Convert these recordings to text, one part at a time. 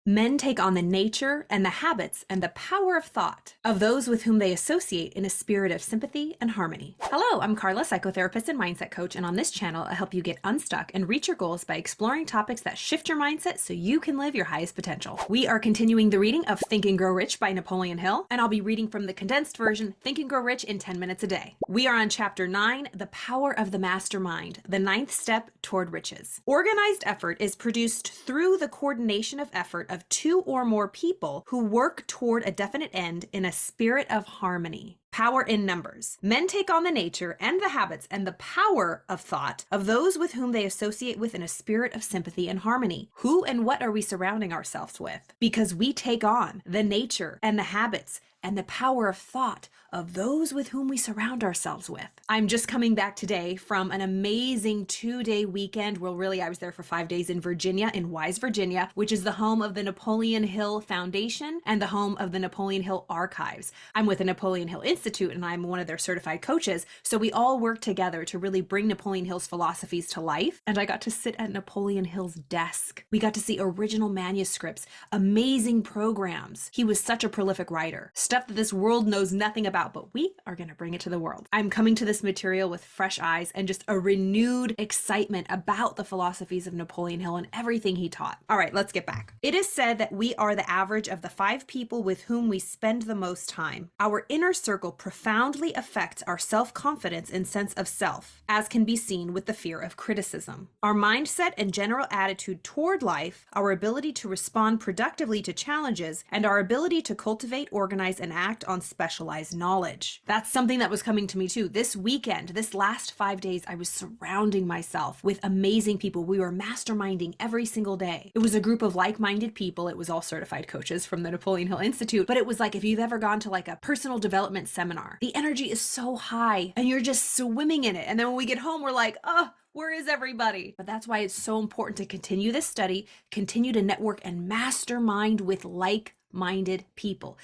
Men take on the nature and the habits and the power of thought of those with whom they associate in a spirit of sympathy and harmony. Hello, I'm Carla, psychotherapist and mindset coach, and on this channel, I help you get unstuck and reach your goals by exploring topics that shift your mindset so you can live your highest potential. We are continuing the reading of Think and Grow Rich by Napoleon Hill, and I'll be reading from the condensed version, Think and Grow Rich in 10 minutes a day. We are on chapter 9, The Power of the Mastermind, the 9th step toward riches. Organized effort is produced through the coordination of effort of two or more people who work toward a definite end in a spirit of harmony. Power in numbers. Men take on the nature and the habits and the power of thought of those with whom they associate with in a spirit of sympathy and harmony. Who and what are we surrounding ourselves with? Because we take on the nature and the habits and the power of thought of those with whom we surround ourselves with. I'm just coming back today from an amazing 2-day weekend. Well, really, I was there for 5 days in Virginia, in Wise, Virginia, which is the home of the Napoleon Hill Foundation and the home of the Napoleon Hill Archives. I'm with the Napoleon Hill Institute and I'm one of their certified coaches. So we all work together to really bring Napoleon Hill's philosophies to life. And I got to sit at Napoleon Hill's desk. We got to see original manuscripts, amazing programs. He was such a prolific writer. Stuff that this world knows nothing about, but we are going to bring it to the world. I'm coming to this material with fresh eyes and just a renewed excitement about the philosophies of Napoleon Hill and everything he taught. All right, let's get back. It is said that we are the average of the 5 people with whom we spend the most time. Our inner circle profoundly affects our self-confidence and sense of self, as can be seen with the fear of criticism. Our mindset and general attitude toward life, our ability to respond productively to challenges, and our ability to cultivate, organize, and act on specialized knowledge. That's something that was coming to me too. This weekend, this last 5 days, I was surrounding myself with amazing people. We were masterminding every single day. It was a group of like-minded people. It was all certified coaches from the Napoleon Hill Institute, but it was like if you've ever gone to like a personal development seminar, the energy is so high and you're just swimming in it. And then when we get home, we're like, oh, where is everybody? But that's why it's so important to continue this study, continue to network and mastermind with like-minded people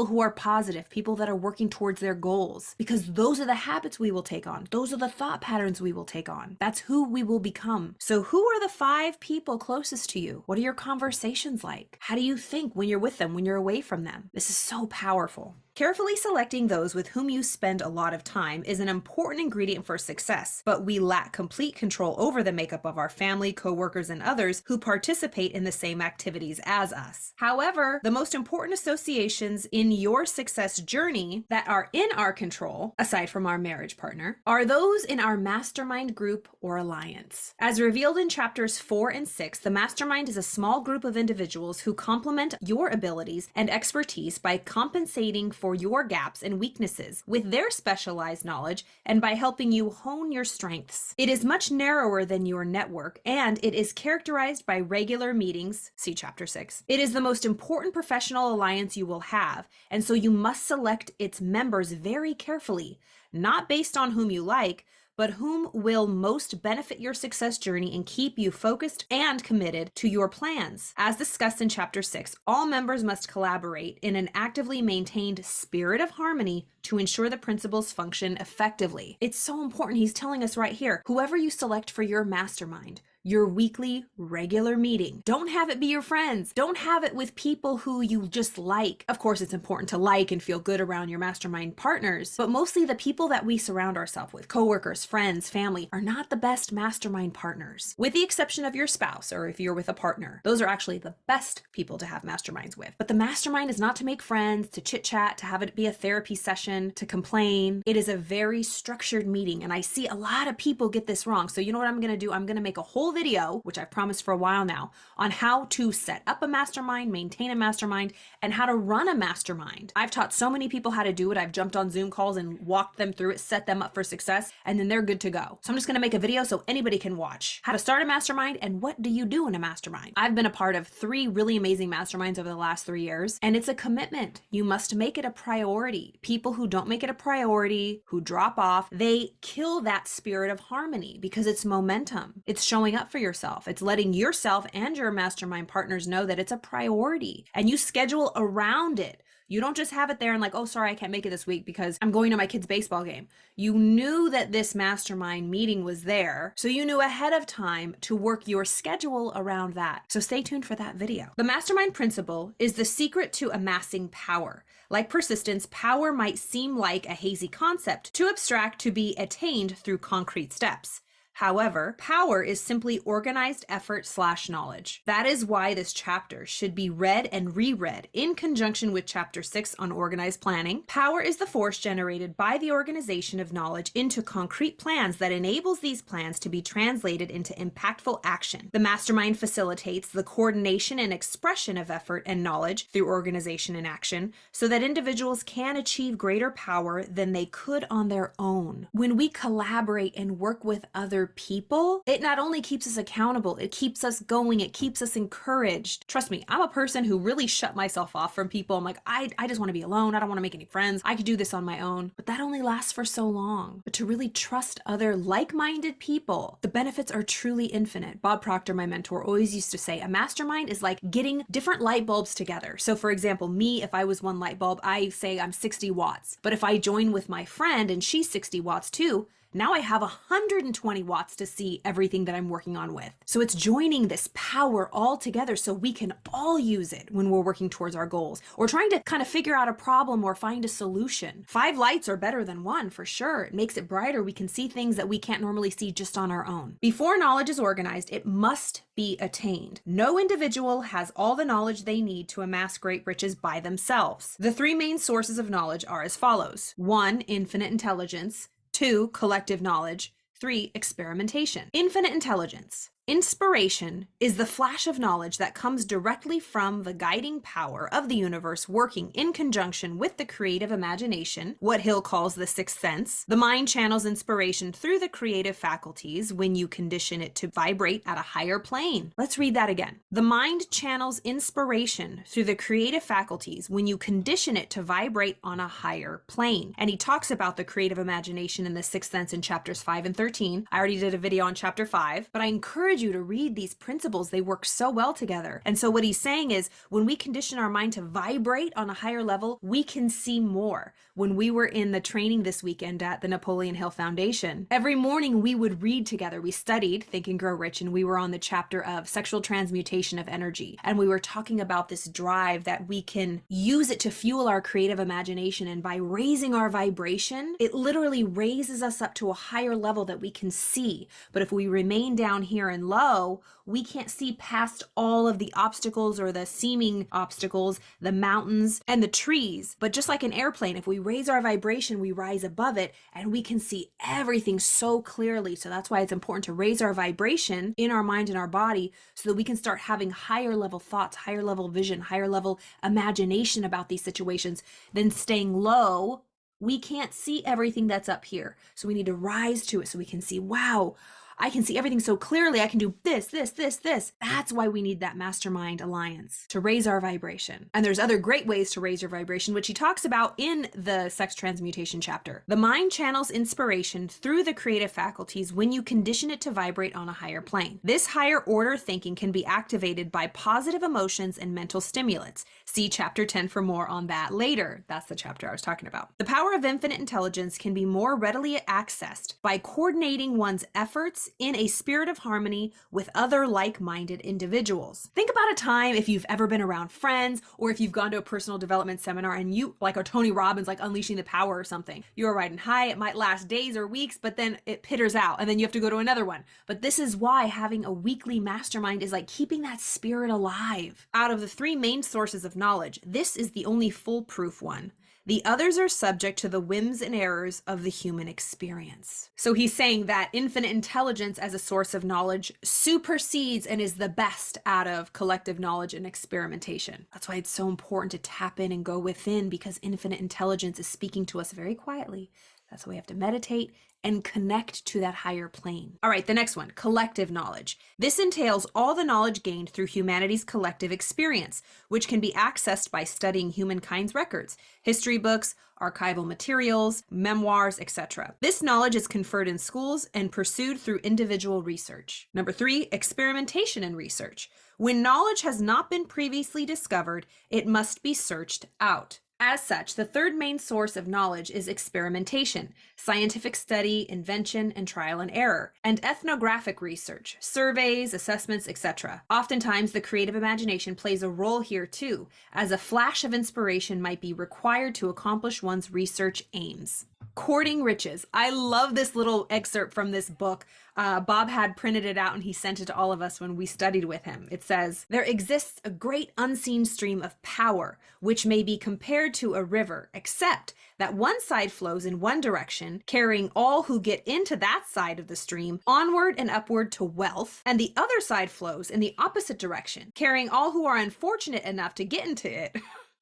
who are positive, people that are working towards their goals, because those are the habits we will take on. Those are the thought patterns we will take on. That's who we will become. So who are the 5 people closest to you? What are your conversations like? How do you think when you're with them, when you're away from them? This is so powerful. Carefully selecting those with whom you spend a lot of time is an important ingredient for success, but we lack complete control over the makeup of our family, coworkers, and others who participate in the same activities as us. However, the most important associations in your success journey that are in our control, aside from our marriage partner, are those in our mastermind group or alliance. As revealed in chapters 4 and 6, the mastermind is a small group of individuals who complement your abilities and expertise by compensating for your gaps and weaknesses with their specialized knowledge and by helping you hone your strengths. It is much narrower than your network, and it is characterized by regular meetings, see chapter 6. It is the most important professional alliance you will have, and so you must select its members very carefully, not based on whom you like, but whom will most benefit your success journey and keep you focused and committed to your plans. As discussed in chapter 6, all members must collaborate in an actively maintained spirit of harmony to ensure the principles function effectively. It's so important. He's telling us right here, whoever you select for your mastermind, your weekly regular meeting, don't have it be your friends. Don't have it with people who you just like. Of course, it's important to like and feel good around your mastermind partners, but mostly the people that we surround ourselves with, coworkers, friends, family, are not the best mastermind partners. With the exception of your spouse, or if you're with a partner, those are actually the best people to have masterminds with. But the mastermind is not to make friends, to chit chat, to have it be a therapy session, to complain. It is a very structured meeting, and I see a lot of people get this wrong. So you know what I'm gonna do? I'm gonna make a whole video, which I've promised for a while now, on how to set up a mastermind, maintain a mastermind, and how to run a mastermind. I've taught so many people how to do it. I've jumped on Zoom calls and walked them through it, set them up for success, and then they're good to go. So I'm just going to make a video so anybody can watch how to start a mastermind and what do you do in a mastermind. I've been a part of 3 really amazing masterminds over the last 3 years, and it's a commitment. You must make it a priority. People who don't make it a priority, who drop off, they kill that spirit of harmony because it's momentum. It's showing up up for yourself. It's letting yourself and your mastermind partners know that it's a priority and you schedule around it. You don't just have it there and like, oh, sorry, I can't make it this week because I'm going to my kid's baseball game. You knew that this mastermind meeting was there, so you knew ahead of time to work your schedule around that. So stay tuned for that video. The mastermind principle is the secret to amassing power. Like persistence, power might seem like a hazy concept, too abstract to be attained through concrete steps. However, power is simply organized effort/knowledge. That is why this chapter should be read and reread in conjunction with chapter 6 on organized planning. Power is the force generated by the organization of knowledge into concrete plans that enables these plans to be translated into impactful action. The mastermind facilitates the coordination and expression of effort and knowledge through organization and action so that individuals can achieve greater power than they could on their own. When we collaborate and work with other people, it not only keeps us accountable, it keeps us going, it keeps us encouraged. Trust me, I'm a person who really shut myself off from people. I'm like, I just want to be alone. I don't want to make any friends. I could do this on my own. But that only lasts for so long. But to really trust other like-minded people, the benefits are truly infinite. Bob Proctor, my mentor, always used to say, a mastermind is like getting different light bulbs together. So for example, me, if I was one light bulb, I say I'm 60 watts. But if I join with my friend and she's 60 watts too, now I have 120 watts to see everything that I'm working on with. So it's joining this power all together so we can all use it when we're working towards our goals or trying to kind of figure out a problem or find a solution. 5 lights are better than 1 for sure. It makes it brighter. We can see things that we can't normally see just on our own. Before knowledge is organized, it must be attained. No individual has all the knowledge they need to amass great riches by themselves. The 3 main sources of knowledge are as follows. 1, infinite intelligence. 2, collective knowledge. 3, experimentation. Infinite intelligence. Inspiration is the flash of knowledge that comes directly from the guiding power of the universe working in conjunction with the creative imagination, what Hill calls the sixth sense. The mind channels inspiration through the creative faculties when you condition it to vibrate at a higher plane. Let's read that again. The mind channels inspiration through the creative faculties when you condition it to vibrate on a higher plane. And he talks about the creative imagination in the sixth sense in chapters 5 and 13. I already did a video on chapter 5, but I encourage you to read these principles. They work so well together. And so what he's saying is when we condition our mind to vibrate on a higher level, we can see more. When we were in the training this weekend at the Napoleon Hill Foundation, every morning we would read together. We studied Think and Grow Rich, and we were on the chapter of sexual transmutation of energy. And we were talking about this drive that we can use it to fuel our creative imagination. And by raising our vibration, it literally raises us up to a higher level that we can see. But if we remain down here and low, we can't see past all of the obstacles or the seeming obstacles, the mountains and the trees. But just like an airplane, if we raise our vibration, we rise above it and we can see everything so clearly. So that's why it's important to raise our vibration in our mind and our body so that we can start having higher level thoughts, higher level vision, higher level imagination about these situations. Then staying low, we can't see everything that's up here. So we need to rise to it so we can see, wow, I can see everything so clearly. I can do this, this, this, this. That's why we need that mastermind alliance to raise our vibration. And there's other great ways to raise your vibration, which he talks about in the sex transmutation chapter. The mind channels inspiration through the creative faculties when you condition it to vibrate on a higher plane. This higher order thinking can be activated by positive emotions and mental stimulants. See chapter 10 for more on that later. That's the chapter I was talking about. The power of infinite intelligence can be more readily accessed by coordinating one's efforts in a spirit of harmony with other like-minded individuals. Think about a time if you've ever been around friends or if you've gone to a personal development seminar and you, like a Tony Robbins, like Unleashing the Power or something, you're riding high. It might last days or weeks, but then it pitters out and then you have to go to another one. But this is why having a weekly mastermind is like keeping that spirit alive. Out of the 3 main sources of knowledge, this is the only foolproof one. The others are subject to the whims and errors of the human experience. So he's saying that infinite intelligence as a source of knowledge supersedes and is the best out of collective knowledge and experimentation. That's why it's so important to tap in and go within, because infinite intelligence is speaking to us very quietly, That's why we have to meditate and connect to that higher plane. All right, the next one, collective knowledge. This entails all the knowledge gained through humanity's collective experience, which can be accessed by studying humankind's records, history books, archival materials, memoirs, etc. This knowledge is conferred in schools and pursued through individual research. Number 3, experimentation and research. When knowledge has not been previously discovered, it must be searched out. As such, the third main source of knowledge is experimentation, scientific study, invention, and trial and error, and ethnographic research, surveys, assessments, etc. Oftentimes, the creative imagination plays a role here too, as a flash of inspiration might be required to accomplish one's research aims. Courting riches. I love this little excerpt from this book. Bob had printed it out and he sent it to all of us when we studied with him. It says, "There exists a great unseen stream of power, which may be compared to a river, except that one side flows in one direction, carrying all who get into that side of the stream onward and upward to wealth, and the other side flows in the opposite direction, carrying all who are unfortunate enough to get into it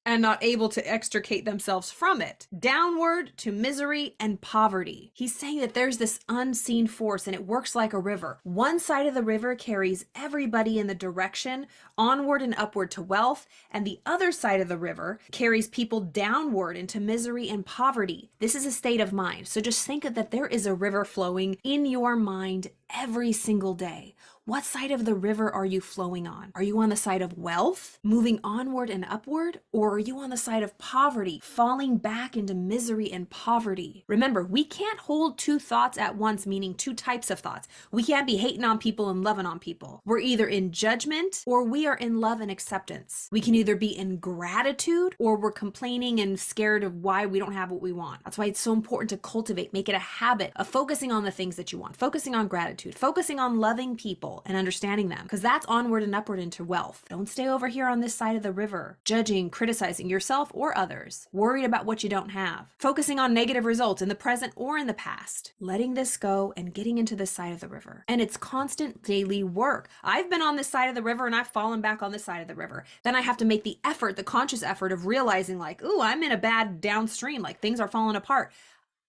and not able to extricate themselves from it, downward to misery and poverty." He's saying that there's this unseen force and it works like a river. One side of the river carries everybody in the direction onward and upward to wealth, and the other side of the river carries people downward into misery and poverty. This is a state of mind. So just think that there is a river flowing in your mind every single day. What side of the river are you flowing on? Are you on the side of wealth, moving onward and upward? Or are you on the side of poverty, falling back into misery and poverty? Remember, we can't hold two thoughts at once, meaning two types of thoughts. We can't be hating on people and loving on people. We're either in judgment or we are in love and acceptance. We can either be in gratitude or we're complaining and scared of why we don't have what we want. That's why it's so important to cultivate, make it a habit of focusing on the things that you want, focusing on gratitude, focusing on loving people and understanding them, because that's onward and upward into wealth. Don't stay over here on this side of the river, judging, criticizing yourself or others, worried about what you don't have, focusing on negative results in the present or in the past, letting this go and getting into this side of the river. And it's constant daily work. I've been on this side of the river and I've fallen back on this side of the river. Then I have to make the effort, the conscious effort of realizing like, ooh, I'm in a bad downstream, like things are falling apart.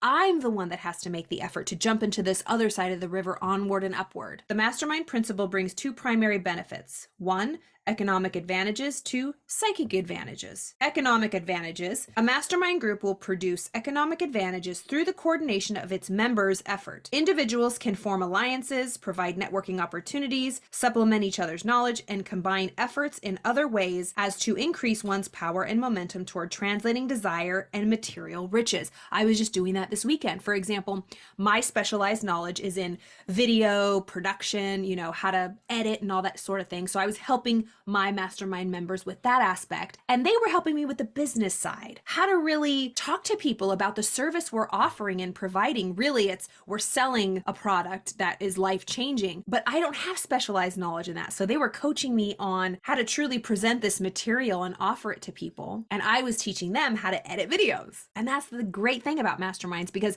I'm the one that has to make the effort to jump into this other side of the river onward and upward. The mastermind principle brings two primary benefits. 1, economic advantages. 2, psychic advantages. Economic advantages. A mastermind group will produce economic advantages through the coordination of its members' effort. Individuals can form alliances, provide networking opportunities, supplement each other's knowledge, and combine efforts in other ways as to increase one's power and momentum toward translating desire and material riches. I was just doing that this weekend. For example, my specialized knowledge is in video production, how to edit and all that sort of thing. So I was helping my mastermind members with that aspect, and they were helping me with the business side, how to really talk to people about the service we're offering and providing. Really, we're selling a product that is life-changing, but I don't have specialized knowledge in that. So they were coaching me on how to truly present this material and offer it to people, and I was teaching them how to edit videos. And that's the great thing about masterminds, because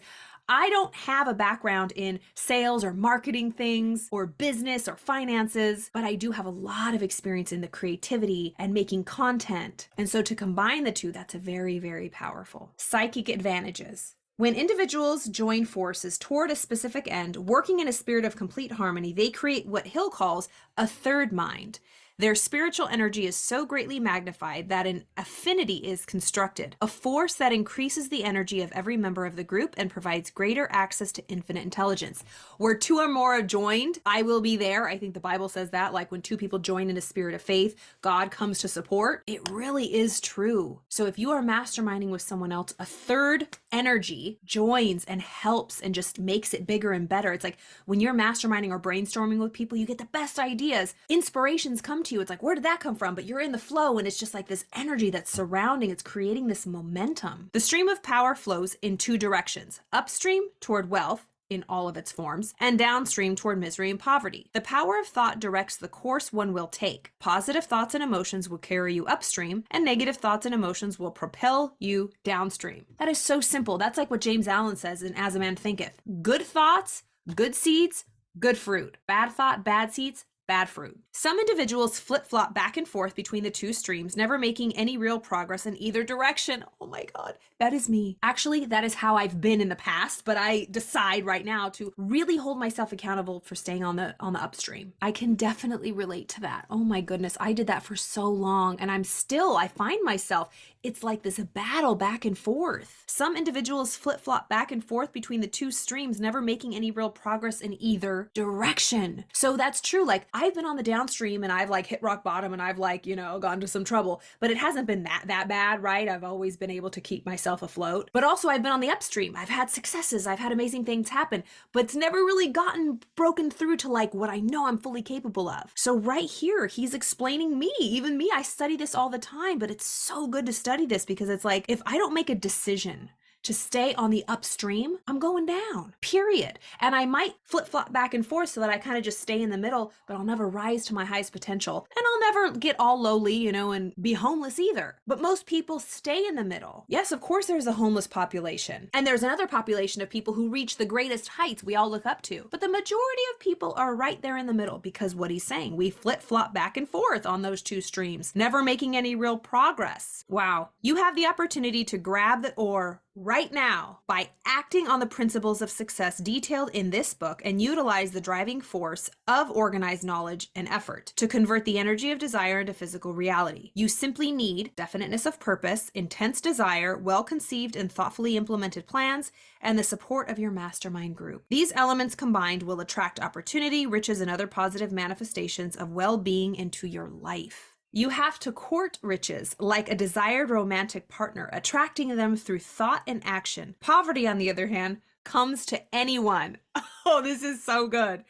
I don't have a background in sales or marketing things or business or finances, but I do have a lot of experience in the creativity and making content. And so to combine the two, that's a very, very powerful. Psychic advantages. When individuals join forces toward a specific end, working in a spirit of complete harmony, they create what Hill calls a third mind. Their spiritual energy is so greatly magnified that an affinity is constructed, a force that increases the energy of every member of the group and provides greater access to infinite intelligence. Where 2 or more are joined, I will be there. I think the Bible says that, like when 2 people join in a spirit of faith, God comes to support. It really is true. So if you are masterminding with someone else, a third energy joins and helps and just makes it bigger and better. It's like when you're masterminding or brainstorming with people, you get the best ideas. Inspirations come to you. It's like, where did that come from? But you're in the flow and it's just like this energy that's surrounding, it's creating this momentum. The stream of power flows in 2 directions, upstream toward wealth in all of its forms, and downstream toward misery and poverty. The power of thought directs the course one will take. Positive thoughts and emotions will carry you upstream, and negative thoughts and emotions will propel you downstream. That is so simple. That's like what James Allen says in As a Man Thinketh. Good thoughts, good seeds, good fruit. Bad thought, bad seeds, bad fruit. Some individuals flip-flop back and forth between the two streams, never making any real progress in either direction. Oh my God, that is me. Actually, that is how I've been in the past, but I decide right now to really hold myself accountable for staying on the upstream. I can definitely relate to that. Oh my goodness, I did that for so long, and I find myself, it's like this battle back and forth. Some individuals flip-flop back and forth between the two streams, never making any real progress in either direction. So that's true. Like, I've been on the downstream and I've like hit rock bottom and I've like, gone to some trouble, but it hasn't been that bad, right? I've always been able to keep myself afloat. But also I've been on the upstream. I've had successes. I've had amazing things happen, but it's never really gotten broken through to like what I know I'm fully capable of. So right here, he's explaining me, even me. I study this all the time, but it's so good to study this because it's like, if I don't make a decision to stay on the upstream, I'm going down, period. And I might flip-flop back and forth so that I kind of just stay in the middle, but I'll never rise to my highest potential. And I'll never get all lowly, and be homeless either. But most people stay in the middle. Yes, of course there's a homeless population. And there's another population of people who reach the greatest heights we all look up to. But the majority of people are right there in the middle because what he's saying, we flip-flop back and forth on those two streams, never making any real progress. Wow. You have the opportunity to grab the oar right now by acting on the principles of success detailed in this book and utilize the driving force of organized knowledge and effort to convert the energy of desire into physical reality. You simply need definiteness of purpose, intense desire, well-conceived and thoughtfully implemented plans, and the support of your mastermind group. These elements combined will attract opportunity, riches, and other positive manifestations of well-being into your life. You have to court riches like a desired romantic partner, attracting them through thought and action. Poverty, on the other hand, comes to anyone. Oh, this is so good.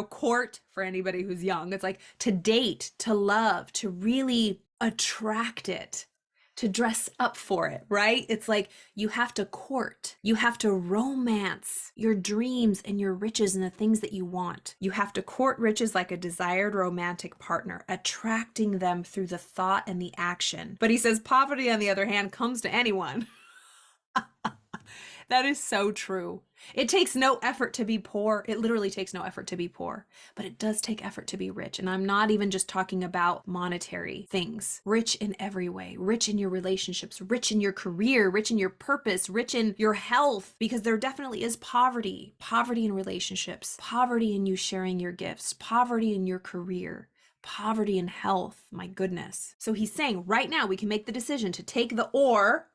Court, for anybody who's young, it's like to date, to love, to really attract it, to dress up for it, right? It's like you have to court, you have to romance your dreams and your riches and the things that you want. You have to court riches like a desired romantic partner, attracting them through the thought and the action. But he says poverty, on the other hand, comes to anyone. That is so true. It takes no effort to be poor. It literally takes no effort to be poor, but it does take effort to be rich. And I'm not even just talking about monetary things. Rich in every way, rich in your relationships, rich in your career, rich in your purpose, rich in your health, because there definitely is poverty in relationships, poverty in you sharing your gifts, poverty in your career, poverty in health. My goodness. So he's saying right now we can make the decision to take the oar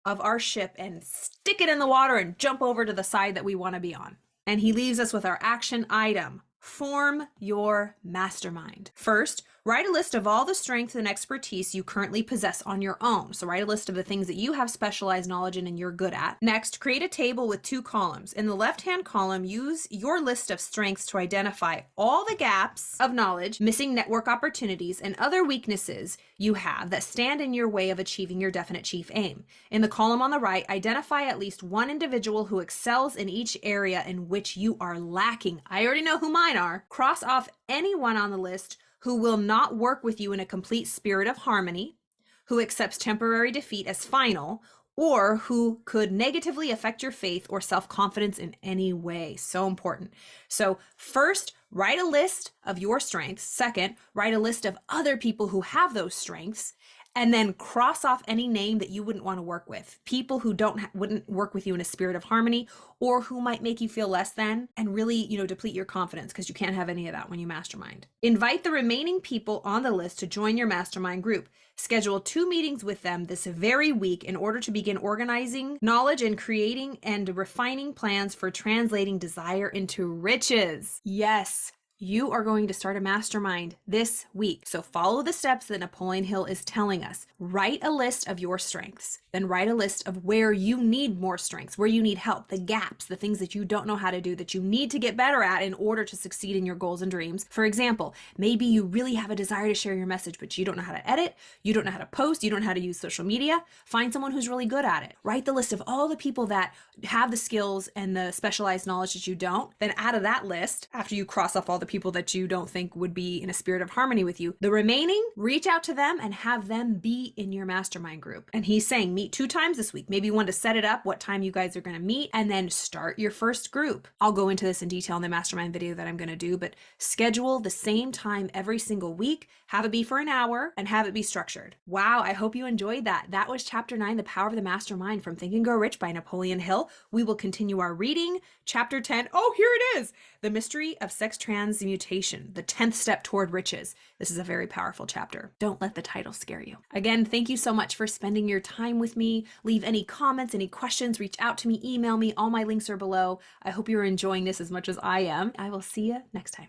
of our ship and stick it in the water and jump over to the side that we want to be on. And he leaves us with our action item. Form your mastermind. First, write a list of all the strengths and expertise you currently possess on your own. So write a list of the things that you have specialized knowledge in and you're good at. Next, create a table with 2 columns. In the left-hand column, use your list of strengths to identify all the gaps of knowledge, missing network opportunities, and other weaknesses you have that stand in your way of achieving your definite chief aim. In the column on the right, identify at least one individual who excels in each area in which you are lacking. I already know who mine are. Cross off anyone on the list who will not work with you in a complete spirit of harmony, who accepts temporary defeat as final, or who could negatively affect your faith or self-confidence in any way. So important. So first, write a list of your strengths. Second, write a list of other people who have those strengths. And then cross off any name that you wouldn't want to work with. People who wouldn't work with you in a spirit of harmony, or who might make you feel less than and really, deplete your confidence, because you can't have any of that when you mastermind. Invite the remaining people on the list to join your mastermind group. Schedule 2 meetings with them this very week in order to begin organizing knowledge and creating and refining plans for translating desire into riches. Yes. You are going to start a mastermind this week. So follow the steps that Napoleon Hill is telling us. Write a list of your strengths. Then write a list of where you need more strengths, where you need help, the gaps, the things that you don't know how to do, that you need to get better at in order to succeed in your goals and dreams. For example, maybe you really have a desire to share your message, but you don't know how to edit, you don't know how to post, you don't know how to use social media. Find someone who's really good at it. Write the list of all the people that have the skills and the specialized knowledge that you don't. Then out of that list, after you cross off all the the people that you don't think would be in a spirit of harmony with you. The remaining, reach out to them and have them be in your mastermind group. And he's saying meet 2 times this week. Maybe you want to set it up, what time you guys are going to meet, and then start your first group. I'll go into this in detail in the mastermind video that I'm going to do, but schedule the same time every single week, have it be for an hour, and have it be structured. Wow, I hope you enjoyed that. That was chapter 9, The Power of the Mastermind from Think and Grow Rich by Napoleon Hill. We will continue our reading. Chapter 10, oh, here it is. The Mystery of Sex Transmutation, the 10th step toward riches. This is a very powerful chapter. Don't let the title scare you. Again, thank you so much for spending your time with me. Leave any comments, any questions, reach out to me, email me. All my links are below. I hope you're enjoying this as much as I am. I will see you next time.